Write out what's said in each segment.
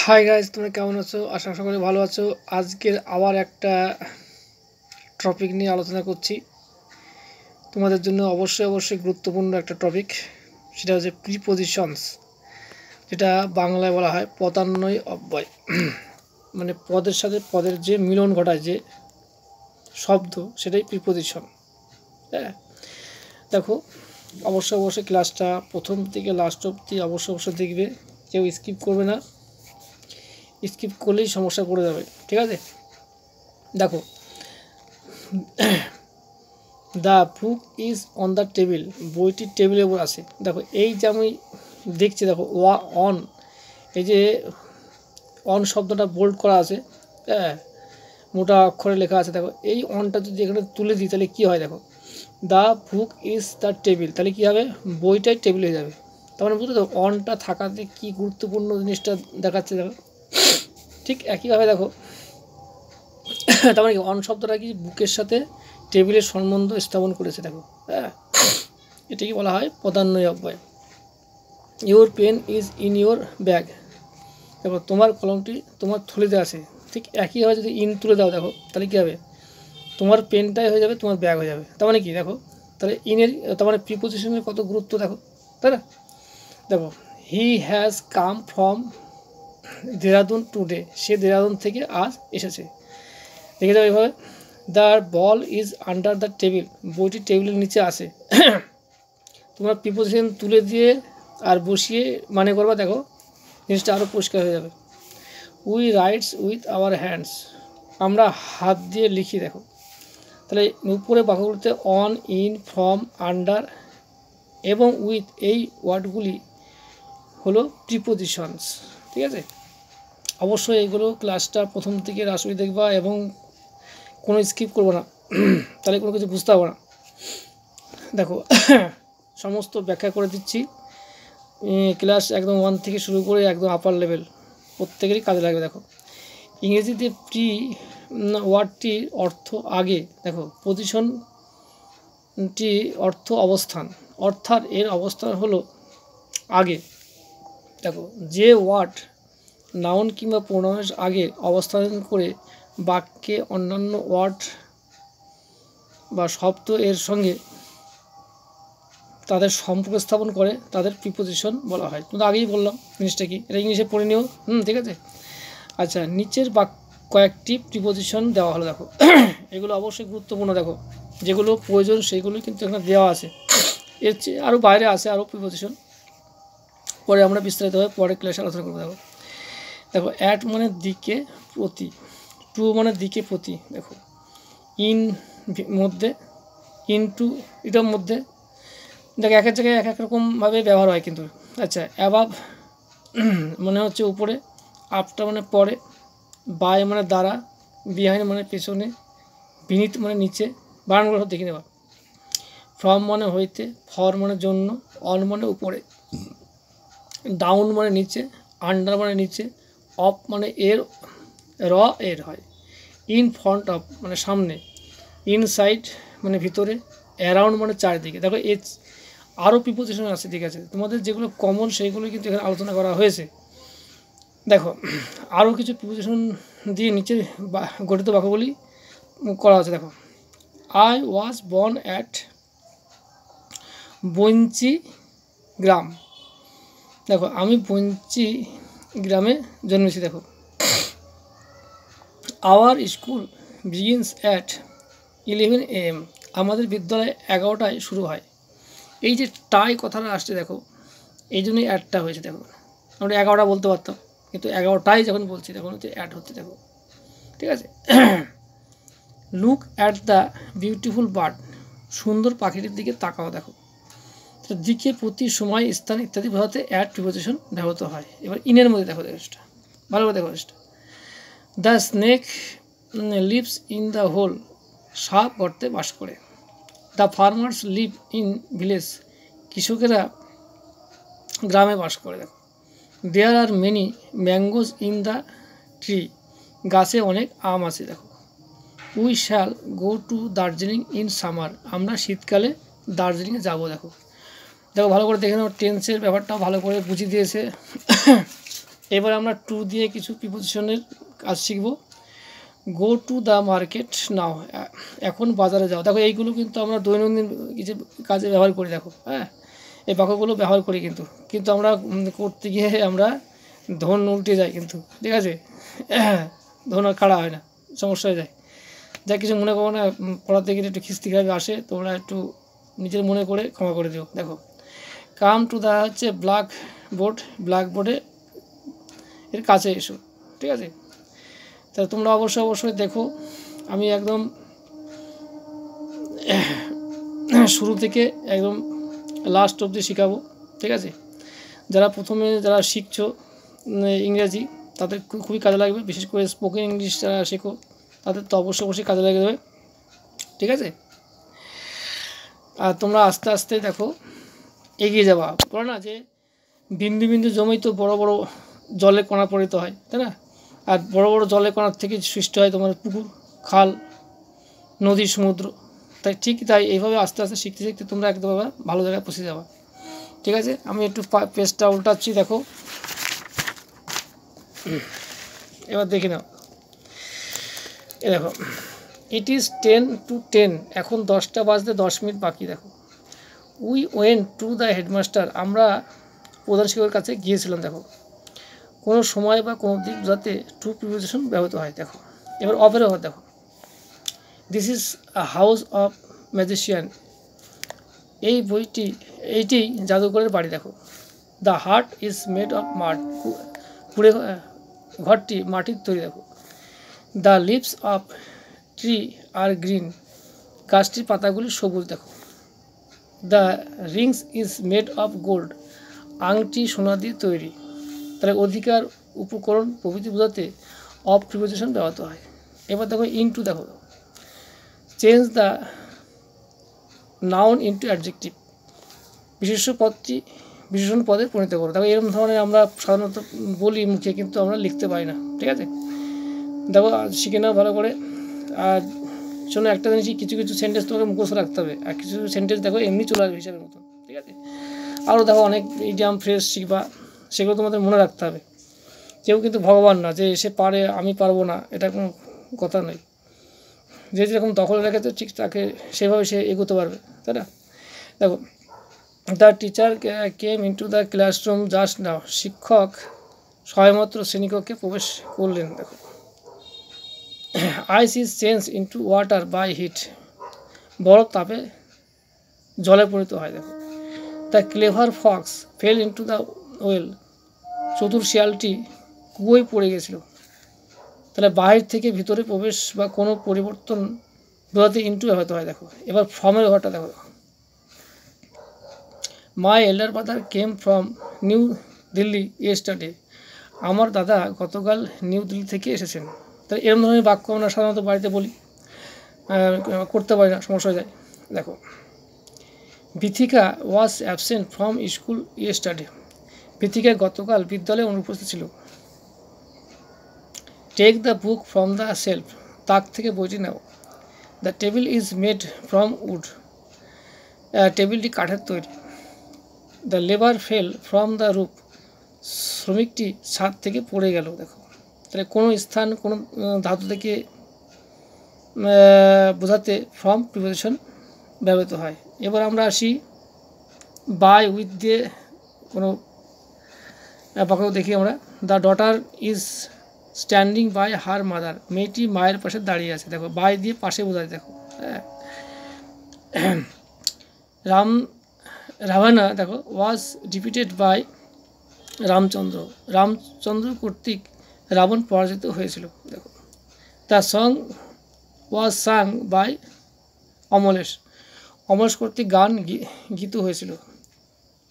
Hi guys, তোমরা কেমন আছো? আশা করি ভালো আছো। আজকের আবার একটা টপিক নিয়ে আলোচনা করছি। তোমাদের জন্য অবশ্যই গুরুত্বপূর্ণ একটা টপিক, সেটা হচ্ছে প্রিপোজিশনস, যেটা বাংলায় বলা হয় পদান্বয় অব্যয়। মানে পদের সাথে পদের যে মিলন ঘটায় যে শব্দ, সেটাই প্রিপোজিশন। হ্যাঁ, দেখো, অবশ্যই ক্লাসটা প্রথম থেকে লাস্ট অবধি অবশ্যই দেখবে, কেউ স্কিপ করবে না। স্কিপ করলেই সমস্যা পড়ে যাবে, ঠিক আছে? দেখো, the book is on the table, বইটি টেবিলের উপর আছে। দেখো, এই যে আমি দেখছি, দেখো অন, এই যে অন শব্দটা বোল্ড করা আছে, হ্যাঁ, মোটা অক্ষরে লেখা আছে। দেখো, এই অনটা যদি এখানে তুলে দিই তাহলে কী হয়? দেখো, the book is the table, তাহলে কী হবে? বইটাই টেবিল হয়ে যাবে। তার মানে বুঝতে, দেখো অনটা থাকাতে কী গুরুত্বপূর্ণ জিনিসটা দেখাচ্ছে। দেখো, ঠিক একইভাবে দেখো, তার মানে কি, অন শব্দটা কি বুকের সাথে টেবিলের সম্বন্ধ স্থাপন করেছে। দেখো, হ্যাঁ, এটাকে বলা হয় পদান্বয় অব্যয়। Your pen is in your bag, দেখো তোমার কলমটি তোমার থলিতে আছে। ঠিক একইভাবে যদি ইন তুলে দাও, দেখো তাহলে কী হবে? তোমার পেনটাই হয়ে যাবে তোমার ব্যাগ হয়ে যাবে। তার মানে কি, দেখো তাহলে ইনের, তার মানে প্রিপোজিশনের কত গুরুত্ব, দেখো, তাই না? দেখো, he has come from Dehradun today, সে দেরাদুন থেকে আজ এসেছে। দেখে যাও এইভাবে, the ball is under the table, বইটি টেবিলের নিচে আসে। তোমরা প্রিপোজিশন তুলে দিয়ে আর বসিয়ে মানে করবা, দেখো জিনিসটা আরও পরিষ্কার হয়ে যাবে। We rights with our hands, আমরা হাত দিয়ে লিখি। দেখো, তাহলে উপরে বাক্যগুলিতে অন, ইন, ফ্রম, আন্ডার এবং উইথ, এই ওয়ার্ডগুলি হলো প্রিপোজিশনস, ঠিক আছে? অবশ্যই এইগুলো ক্লাসটা প্রথম থেকে রাসুই দেখবা এবং কোনো স্কিপ করবো না, তাহলে কোনো কিছু বুঝতে পারবো না। দেখো, সমস্ত ব্যাখ্যা করে দিচ্ছি। ক্লাস একদম 1 থেকে শুরু করে একদম আপার লেভেল প্রত্যেকেরই কাজে লাগবে। দেখো, ইংরেজিতে প্রি ওয়ার্ডটির অর্থ আগে। দেখো, পজিশনটি অর্থ অবস্থান, অর্থাৎ এর অবস্থান হলো আগে। দেখো, যে ওয়ার্ড নাউন কিংবা প্রোনাউনের আগে অবস্থান করে বাক্যে অন্যান্য ওয়ার্ড বা শব্দ এর সঙ্গে তাদের সম্পর্ক স্থাপন করে, তাদের প্রিপোজিশন বলা হয়। কিন্তু আগেই বললাম জিনিসটা কি, এটা ইংলিশে পড়ে নিও, ঠিক আছে? আচ্ছা, নিচের কয়েকটি প্রিপোজিশন দেওয়া হলো। দেখো, এগুলো অবশ্যই গুরুত্বপূর্ণ। দেখো, যেগুলো প্রয়োজন সেইগুলো কিন্তু এখানে দেওয়া আছে, এর চেয়ে আরও বাইরে আছে আরও প্রিপোজিশন, পরে আমরা বিস্তারিতভাবে পরে ক্লাসে আলোচনা করবো। দেখো, দেখো, অ্যাট মানে দিকে, প্রতি, টু মানে দিকে প্রতি। দেখো, ইন মধ্যে, ইনটু এটার মধ্যে। দেখো, এক এক জায়গায় এক এক রকমভাবে ব্যবহার হয় কিন্তু। আচ্ছা, অ্যাবাভ মানে হচ্ছে উপরে, আফটার মানে পরে, বাই মানে দ্বারা, বিহাইন্ড মানে পেছনে, বিনিত মানে নিচে। বানানগুলো দেখে নেবা। ফ্রম মানে হইতে, ফর মানে জন্য, অন মানে উপরে, ডাউন মানে নিচে, আন্ডার মানে নিচে, অফ মানে এর, এর হয়, ইন ফ্রন্ট অফ মানে সামনে, ইনসাইড মানে ভিতরে, অ্যারাউন্ড মানে চারিদিকে। দেখো, আরও প্রিপোজিশন আছে, ঠিক আছে? তোমাদের যেগুলো কমন সেইগুলো কিন্তু এখানে আলোচনা করা হয়েছে। দেখো, আরও কিছু প্রিপোজিশন দিয়ে নিচে গঠিত বাক্যগুলি করা আছে। দেখো, আই ওয়াজ বর্ন অ্যাট বঞ্চি গ্রাম, দেখো আমি বঞ্চি গ্রামে জন্মেছি। দেখো, our school begins at 11 AM, আমাদের বিদ্যালয় 11টায় শুরু হয়। এই যে টাই কথাটা আসছে, দেখো এই জন্যই অ্যাডটা হয়েছে। দেখো, আমরা 11টা বলতে পারতাম, কিন্তু 11টাই যখন বলছি তখন হচ্ছে অ্যাড হচ্ছে। দেখো, ঠিক আছে? Look at the beautiful bird, সুন্দর পাখিটির দিকে তাকাও। দেখো, তো দিকে, প্রতি, সময়, স্থান ইত্যাদি বোঝাতে অ্যাড প্রিপোজিশন ব্যবহৃত হয়। এবার ইনের মধ্যে দেখো, জিনিসটা ভালো করে দেখো। জিনিসটা, the snake lives in the hole, সাপ গর্তে বাস করে। The farmers live in village, কৃষকেরা গ্রামে বাস করে। দেখো, there are many mangoes in the tree, গাছে অনেক আম আছে। দেখো, we shall go to Darjeeling in summer, আমরা শীতকালে দার্জিলিংয়ে যাবো। দেখো, দেখো ভালো করে দেখে নাও, টেন্সের ব্যাপারটাও ভালো করে বুঝিয়ে দিয়েছে। এবার আমরা টু দিয়ে কিছু প্রিপোজিশনের কাজ শিখব। গো টু দ্য মার্কেট নাও, এখন বাজারে যাও। দেখো এইগুলো কিন্তু আমরা দৈনন্দিন কিছু কাজে ব্যবহার করি। দেখো হ্যাঁ, এই বাক্যগুলো ব্যবহার করি, কিন্তু আমরা করতে গিয়ে আমরা ধন উল্টে যায় কিন্তু, ঠিক আছে, ধন আর খাড়া হয় না, সমস্যা হয়ে যায়। যা কিছু মনে করো না, পড়াতে গেলে একটু খিস্তিভাবে আসে, তোমরা একটু নিজের মনে করে ক্ষমা করে দিও। দেখো কাম টু দ্য হচ্ছে ব্ল্যাক বোর্ডে এর কাছে এসো, ঠিক আছে। তা তোমরা অবশ্যই দেখো, আমি একদম শুরু থেকে একদম লাস্ট অবধি শেখাবো, ঠিক আছে। যারা শিখছো ইংরেজি, তাদের খুবই কাজে লাগবে, বিশেষ করে স্পোকেন ইংলিশ যারা শেখো তাদের তো অবশ্যই কাজে লেগে যাবে, ঠিক আছে। আর তোমরা আস্তে আস্তে দেখো এগিয়ে যাওয়া, বলো না যে বিন্দু বিন্দু জমেই তো বড় বড় জলের কণা পরিণত হয়, তাই না। আর বড় বড় জলের কণার থেকে সৃষ্টি হয় তোমার পুকুর, খাল, নদী, সমুদ্র। তাই এইভাবে আস্তে আস্তে শিখতে তোমরা একদম ভালো জায়গায় পৌঁছে যাবা, ঠিক আছে। আমি একটু পেজটা উল্টাচ্ছি, দেখো এবার দেখে নাও। এ দেখো, ইট ইজ 10 to 10, এখন 10টা বাজতে 10 মিনিট বাকি। দেখো we went to the headmaster, আমরা প্রধান শিক্ষকের কাছে গিয়েছিলাম। দেখো কোনো সময় বা কোনো দিক যাতে টু প্রিপোজিশন ব্যবহৃত হয়। দেখো এবার অফের ব্যবহার দেখো, this is a house of magician, এইটি জাদুকরের বাড়ি। দেখো the hut is made of mud, পুড়ে ঘরটি মাটির তৈরি। দেখো the leaves of tree are green, গাছটির পাতাগুলি সবুজ। দেখো the rings is made of gold, আংটি সোনা দিয়ে তৈরি। তাহলে অধিকার, উপকরণ প্রভৃতি বোঝাতে অফ প্রিপোজিশন ব্যবহৃত হয়। এবার দেখো ইনটু, দেখো change the noun into adjective, বিশেষণ পদে পরিণত করো। দেখো এরকম ধরনের আমরা সাধারণত বলি মুখে, কিন্তু আমরা লিখতে পারি না, ঠিক আছে। দেখো শিখে নাও ভালো করে। আর শোনো একটা জিনিস, কিছু সেন্টেন্স তোমাকে মুখস্থ রাখতে হবে, আর কিছু সেন্টেন্স দেখো এমনি চলে আসবে হিসাবের মতো, ঠিক আছে। আরও দেখো অনেক ইডিয়াম ফ্রেজ শিখবা, সেগুলো তোমাদের মনে রাখতে হবে। কেউ কিন্তু ভগবান না যে সে পারে আমি পারবো না, এটা কোনো কথা নয়। যে যেরকম দখল রেখেছে ঠিক তাকে সেভাবে সে এগোতে পারবে, তাই না। দেখো the teacher came into the classroom just now, শিক্ষক সবেমাত্র শ্রেণীকক্ষে প্রবেশ করলেন। দেখো ice is change into water by heat, বরফ তাপে জলে পরিণত হয়। দেখো the clever fox fell into the well, চতুর শিয়ালটি কুয়োয় পড়ে গেছিল। তাহলে বাহির থেকে ভিতরে প্রবেশ বা কোনো পরিবর্তন বোঝাতে ইনটু ব্যবহৃত হয়। দেখো এবার ফ্রমের ব্যাপারটা দেখো, my elder brother came from New Delhi yesterday, আমার দাদা গতকাল নিউ দিল্লি থেকে এসেছেন। তাহলে এরকম ধরনের বাক্য আমরা সাধারণত বাড়িতে বলি, করতে পারি না, সমস্যা হয়ে যায়। দেখো Bithika was absent from school yesterday, Bithika গতকাল বিদ্যালয়ে অনুপস্থিত ছিল। Take the book from the shelf, তাক থেকে বইটি নাও। The table is made from wood, টেবিলটি কাঠের তৈরি। The labour fell from the roof, শ্রমিকটি ছাদ থেকে পড়ে গেল। দেখো তাহলে কোনো স্থান, কোনো ধাতু থেকে বোঝাতে ফ্রম প্রিপোজিশন ব্যবহৃত হয়। এবার আমরা আসি বাই উইথ দিয়ে কোনো বাক্য দেখি আমরা। The daughter is standing by her mother, মেয়েটি মায়ের পাশে দাঁড়িয়ে আছে। দেখো বাই দিয়ে পাশে বোঝায়। দেখো রাভানা দেখো ওয়াজ ডিফিটেড বাই রামচন্দ্র কর্তৃক রাবণ পরাজিত হয়েছিল। দেখো the song was sung by Amalesh কর্তৃক গান গীত হয়েছিল।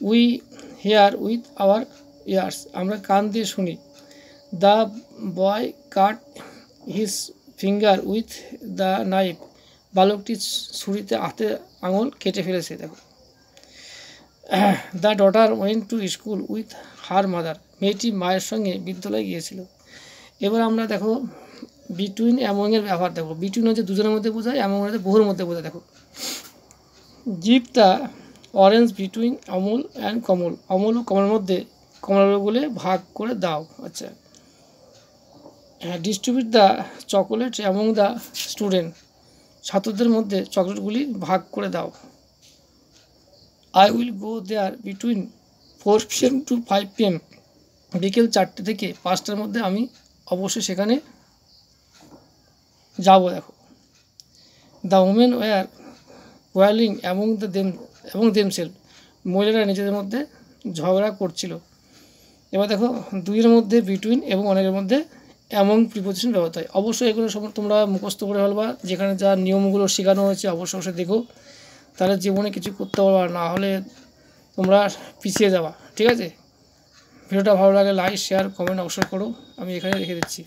We hear with our ears, আমরা কান দিয়ে শুনি। The boy cut his finger with the knife, বালকটি ছুরিতে হাতে আঙুল কেটে ফেলেছে। দেখো the daughter went to school with her mother, মেয়েটি মায়ের সঙ্গে বিদ্যালয়ে গিয়েছিল। এবার আমরা দেখো বিটুইন অ্যামংয়ের ব্যবহার দেখো। বিটুইন হচ্ছে দুজনের মধ্যে বোঝায়, অ্যামং হচ্ছে বহুর মধ্যে বোঝায়। দেখো give the orange between Amal and Kamal, Amal ও কমলের মধ্যে কমলাগুলো ভাগ করে দাও। আচ্ছা, হ্যাঁ, distribute the chocolate among the student, ছাত্রদের মধ্যে চকলেটগুলি ভাগ করে দাও। I will go there between 4 PM to 5 PM, বিকেল 4টে থেকে 5টার মধ্যে আমি অবশ্যই সেখানে যাব। দেখো, the women were quarreling among themselves, মহিলারা নিজেদের মধ্যে ঝগড়া করছিল। এবার দেখো, দুইয়ের মধ্যে বিটুইন এবং অনেকের মধ্যে অ্যামং প্রিপোজিশন ব্যবহৃত হয়। অবশ্যই এগুলো সব তোমরা মুখস্থ করে ফেলবা, যেখানে যা নিয়মগুলো শেখানো হয়েছে অবশ্যই দেখো, তাহলে জীবনে কিছু করতে পারবা, না হলে তোমরা পিছিয়ে যাবা। ঠিক আছে, ভিডিওটা ভালো লাগে লাইক শেয়ার কমেন্ট অবশ্যই করো। আমি এখানে রেখে দিচ্ছি।